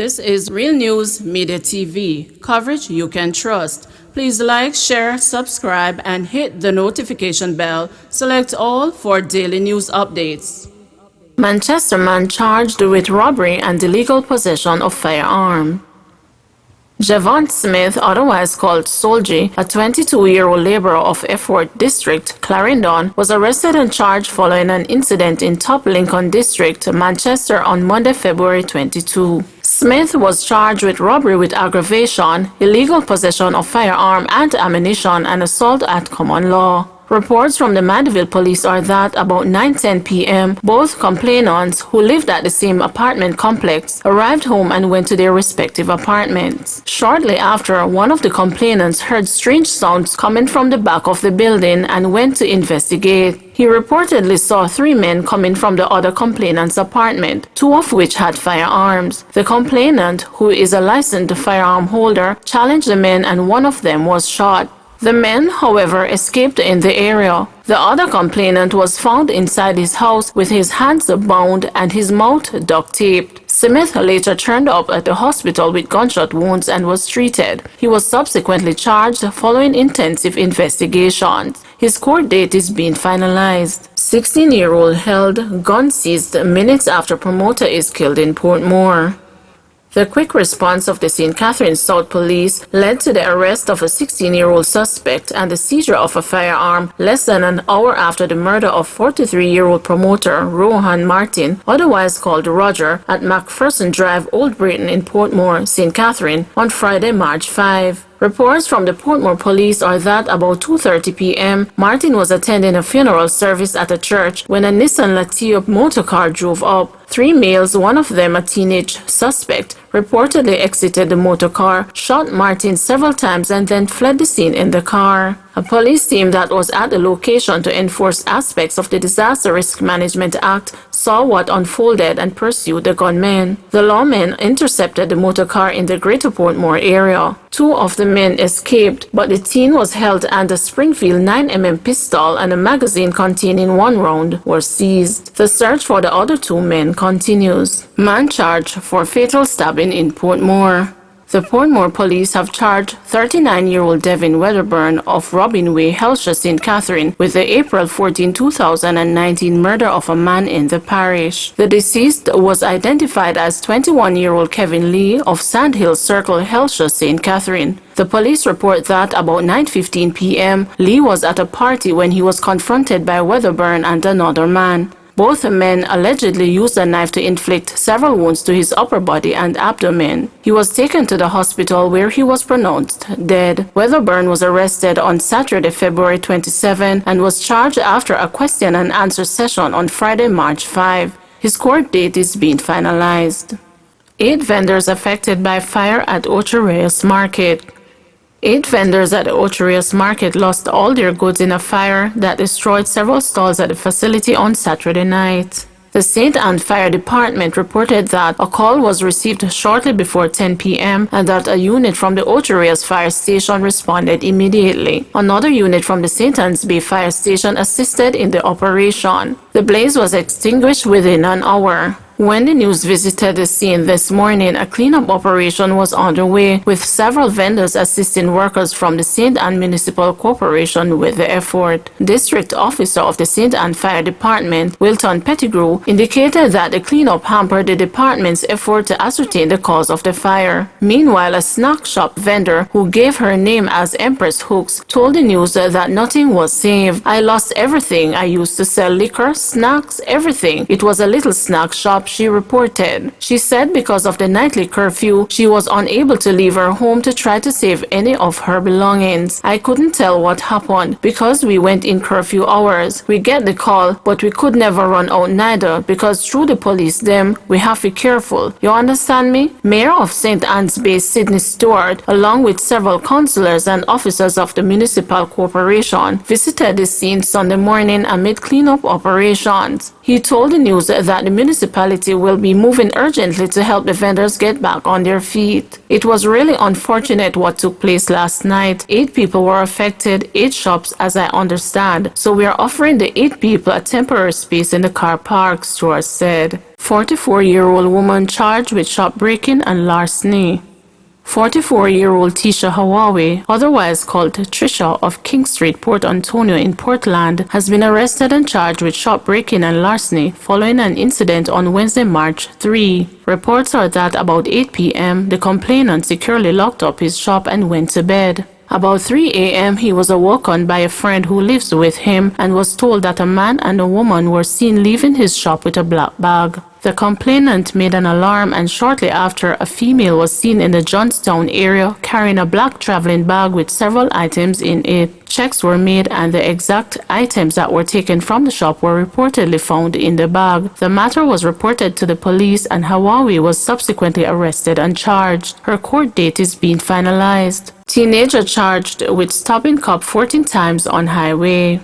This is Real News Media TV, coverage you can trust. Please like, share, subscribe, and hit the notification bell. Select all for daily news updates. Manchester man charged with robbery and illegal possession of firearm. Javon Smith, otherwise called Solji, a 22-year-old laborer of Effort District, Clarendon, was arrested and charged following an incident in Top Lincoln District, Manchester on Monday, February 22. Smith was charged with robbery with aggravation, illegal possession of firearm and ammunition, and assault at common law. Reports from the Mandeville police are that about 9:10 p.m., both complainants, who lived at the same apartment complex, arrived home and went to their respective apartments. Shortly after, one of the complainants heard strange sounds coming from the back of the building and went to investigate. He reportedly saw three men coming from the other complainant's apartment, two of which had firearms. The complainant, who is a licensed firearm holder, challenged the men and one of them was shot. The men, however, escaped in the area. The other complainant was found inside his house with his hands bound and his mouth duct taped. Smith later turned up at the hospital with gunshot wounds and was treated. He was subsequently charged following intensive investigations. His court date is being finalized. 16-year-old held, gun seized minutes after promoter is killed in Portmore. The quick response of the St. Catharines South Police led to the arrest of a 16-year-old suspect and the seizure of a firearm less than an hour after the murder of 43-year-old promoter Rohan Martin, otherwise called Roger, at Macpherson Drive, Old Britain in Portmore, St. Catherine, on Friday, March 5. Reports from the Portmore police are that about 2:30 p.m., Martin was attending a funeral service at a church when a Nissan Latia motorcar drove up. Three males, one of them a teenage suspect, reportedly exited the motorcar, shot Martin several times and then fled the scene in the car. A police team that was at the location to enforce aspects of the Disaster Risk Management Act saw what unfolded and pursued the gunmen. The lawmen intercepted the motorcar in the Greater Portmore area. Two of the men escaped, but the teen was held and a Springfield 9mm pistol and a magazine containing one round were seized. The search for the other two men continues. Man charged for fatal stabbing in Portmore. The Portmore police have charged 39-year-old Devin Wedderburn of Robin Way, Helsha, St. Catherine, with the April 14, 2019 murder of a man in the parish. The deceased was identified as 21-year-old Kevin Lee of Sandhill Circle, Helsha, St. Catherine. The police report that about 9:15 p.m., Lee was at a party when he was confronted by Wedderburn and another man. Both men allegedly used a knife to inflict several wounds to his upper body and abdomen. He was taken to the hospital where he was pronounced dead. Wedderburn was arrested on Saturday, February 27 and was charged after a question and answer session on Friday, March 5. His court date is being finalized. 8 vendors affected by fire at Ocho Rios Market. 8 vendors at the Ocho Rios Market lost all their goods in a fire that destroyed several stalls at the facility on Saturday night. The St. Anne Fire Department reported that a call was received shortly before 10 p.m. and that a unit from the Ocho Rios Fire Station responded immediately. Another unit from the St. Anne's Bay Fire Station assisted in the operation. The blaze was extinguished within an hour. When the news visited the scene this morning, a cleanup operation was underway, with several vendors assisting workers from the St. Anne Municipal Corporation with the effort. District Officer of the St. Anne Fire Department, Wilton Pettigrew, indicated that the cleanup hampered the department's effort to ascertain the cause of the fire. Meanwhile, a snack shop vendor, who gave her name as Empress Hooks, told the news that nothing was saved. "I lost everything. I used to sell liquor, snacks, everything. It was a little snack shop," she reported. She said because of the nightly curfew, she was unable to leave her home to try to save any of her belongings. "I couldn't tell what happened because we went in curfew hours. We get the call, but we could never run out neither because through the police them, we have to be careful. You understand me?" Mayor of St. Anne's Bay, Sidney Stewart, along with several councillors and officers of the municipal corporation, visited the scene Sunday morning amid cleanup operations. He told the news that the municipality Authority will be moving urgently to help the vendors get back on their feet. It was really unfortunate what took place last night. 8 people were affected, 8 shops as I understand, so we are offering the 8 people a temporary space in the car park, Stewart said. 44-year-old woman charged with shop breaking and larceny. 44-year-old Tisha Hawaii, otherwise called Trisha of King Street, Port Antonio in Portland, has been arrested and charged with shop breaking and larceny following an incident on Wednesday, March 3. Reports are that about 8 p.m., the complainant securely locked up his shop and went to bed. About 3 a.m., he was awoken by a friend who lives with him and was told that a man and a woman were seen leaving his shop with a black bag. The complainant made an alarm, and shortly after, a female was seen in the Johnstown area carrying a black traveling bag with several items in it. Checks were made and the exact items that were taken from the shop were reportedly found in the bag. The matter was reported to the police and Hawaii was subsequently arrested and charged. Her court date is being finalized. Teenager charged with stopping cop 14 times on highway.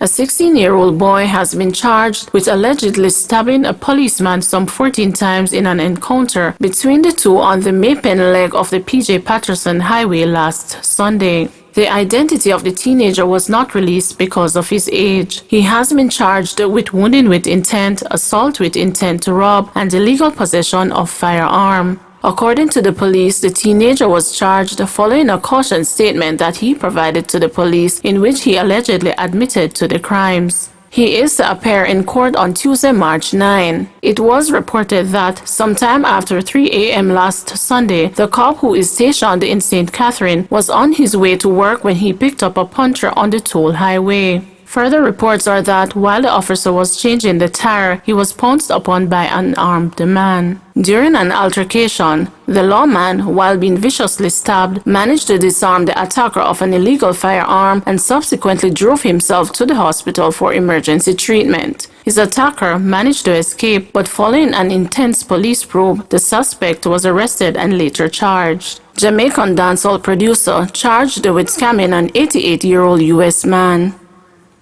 A 16-year-old boy has been charged with allegedly stabbing a policeman some 14 times in an encounter between the two on the Maypen leg of the P.J. Patterson Highway last Sunday. The identity of the teenager was not released because of his age. He has been charged with wounding with intent, assault with intent to rob, and illegal possession of firearm. According to the police, the teenager was charged following a caution statement that he provided to the police in which he allegedly admitted to the crimes. He is to appear in court on Tuesday, March 9. It was reported that sometime after 3 a.m. last Sunday, the cop who is stationed in St. Catherine was on his way to work when he picked up a puncher on the toll highway. Further reports are that while the officer was changing the tire, he was pounced upon by an armed man. During an altercation, the lawman, while being viciously stabbed, managed to disarm the attacker of an illegal firearm and subsequently drove himself to the hospital for emergency treatment. His attacker managed to escape, but following an intense police probe, the suspect was arrested and later charged. Jamaican dancehall producer charged with scamming an 88-year-old U.S. man.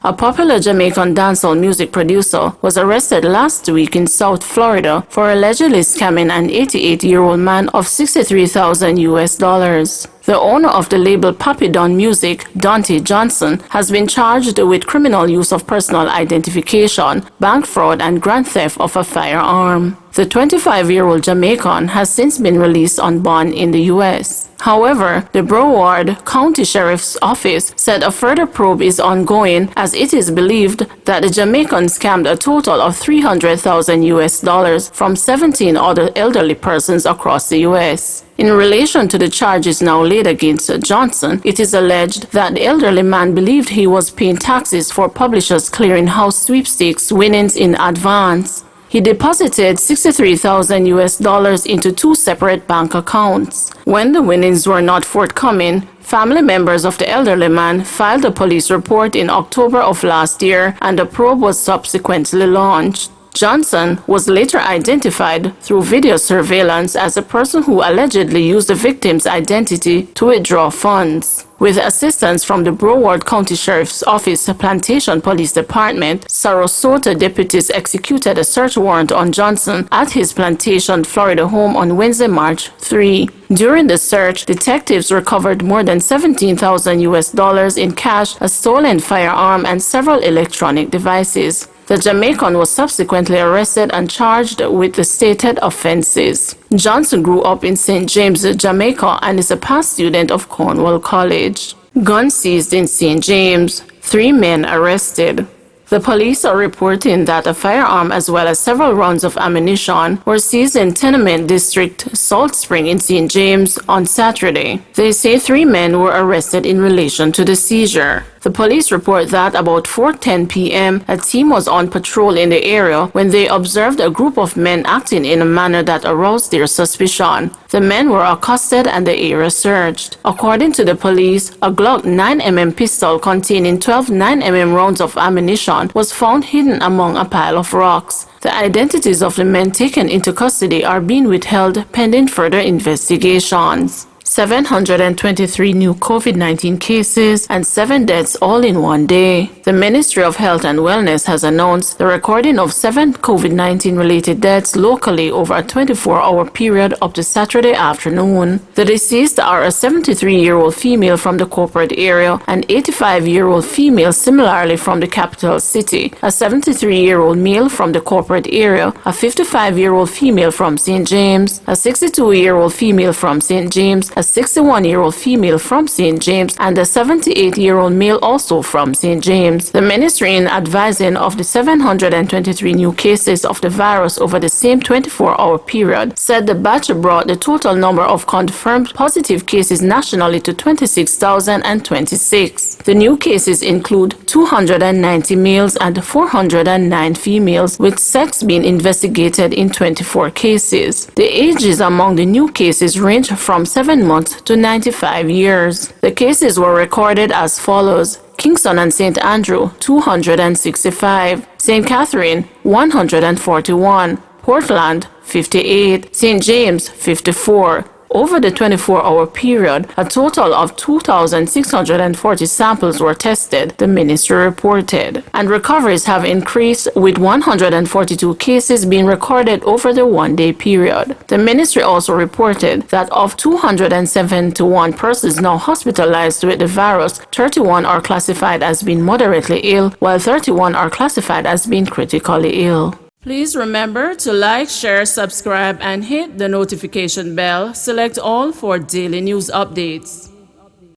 A popular Jamaican dancehall music producer was arrested last week in South Florida for allegedly scamming an 88-year-old man of $63,000 US. The owner of the label Papi Don Music, Dante Johnson, has been charged with criminal use of personal identification, bank fraud, and grand theft of a firearm. The 25-year-old Jamaican has since been released on bond in the U.S. However, the Broward County Sheriff's Office said a further probe is ongoing as it is believed that the Jamaican scammed a total of $300,000 US from 17 other elderly persons across the U.S. In relation to the charges now laid against Johnson, it is alleged that the elderly man believed he was paying taxes for Publishers Clearinghouse sweepstakes winnings in advance. He deposited $63,000 US into 2 separate bank accounts. When the winnings were not forthcoming, family members of the elderly man filed a police report in October of last year, and a probe was subsequently launched. Johnson was later identified through video surveillance as a person who allegedly used the victim's identity to withdraw funds. With assistance from the Broward County Sheriff's Office Plantation Police Department, Sarasota deputies executed a search warrant on Johnson at his Plantation, Florida home on Wednesday, March 3. During the search, detectives recovered more than $17,000 US in cash, a stolen firearm, and several electronic devices. The Jamaican was subsequently arrested and charged with the stated offenses. Johnson grew up in St. James, Jamaica, and is a past student of Cornwall College. Gun seized in St. James. 3 men arrested. The police are reporting that a firearm as well as several rounds of ammunition were seized in Tenement District, Salt Spring in St. James on Saturday. They say 3 men were arrested in relation to the seizure. The police report that about 4:10 p.m., a team was on patrol in the area when they observed a group of men acting in a manner that aroused their suspicion. The men were accosted and the area searched. According to the police, a Glock 9mm pistol containing 12 9mm rounds of ammunition was found hidden among a pile of rocks. The identities of the men taken into custody are being withheld pending further investigations. 723 new COVID-19 cases and 7 deaths all in one day. The Ministry of Health and Wellness has announced the recording of 7 COVID-19 related deaths locally over a 24-hour period up to Saturday afternoon. The deceased are a 73-year-old female from the corporate area, an 85-year-old female similarly from the capital city, a 73-year-old male from the corporate area, a 55-year-old female from St. James, a 62-year-old female from St. James, a 61-year-old female from St. James, and a 78-year-old male also from St. James. The ministry, in advising of the 723 new cases of the virus over the same 24-hour period, said the batch brought the total number of confirmed positive cases nationally to 26,026. The new cases include 290 males and 409 females, with sex being investigated in 24 cases. The ages among the new cases range from 7 months to 95 years. The cases were recorded as follows: Kingston and St. Andrew, 265, St. Catherine, 141, Portland, 58, St. James, 54. Over the 24-hour period, a total of 2,640 samples were tested, the ministry reported, and recoveries have increased, with 142 cases being recorded over the one-day period. The ministry also reported that of 271 persons now hospitalized with the virus, 31 are classified as being moderately ill, while 31 are classified as being critically ill. Please remember to like, share, subscribe, and hit the notification bell. Select all for daily news updates.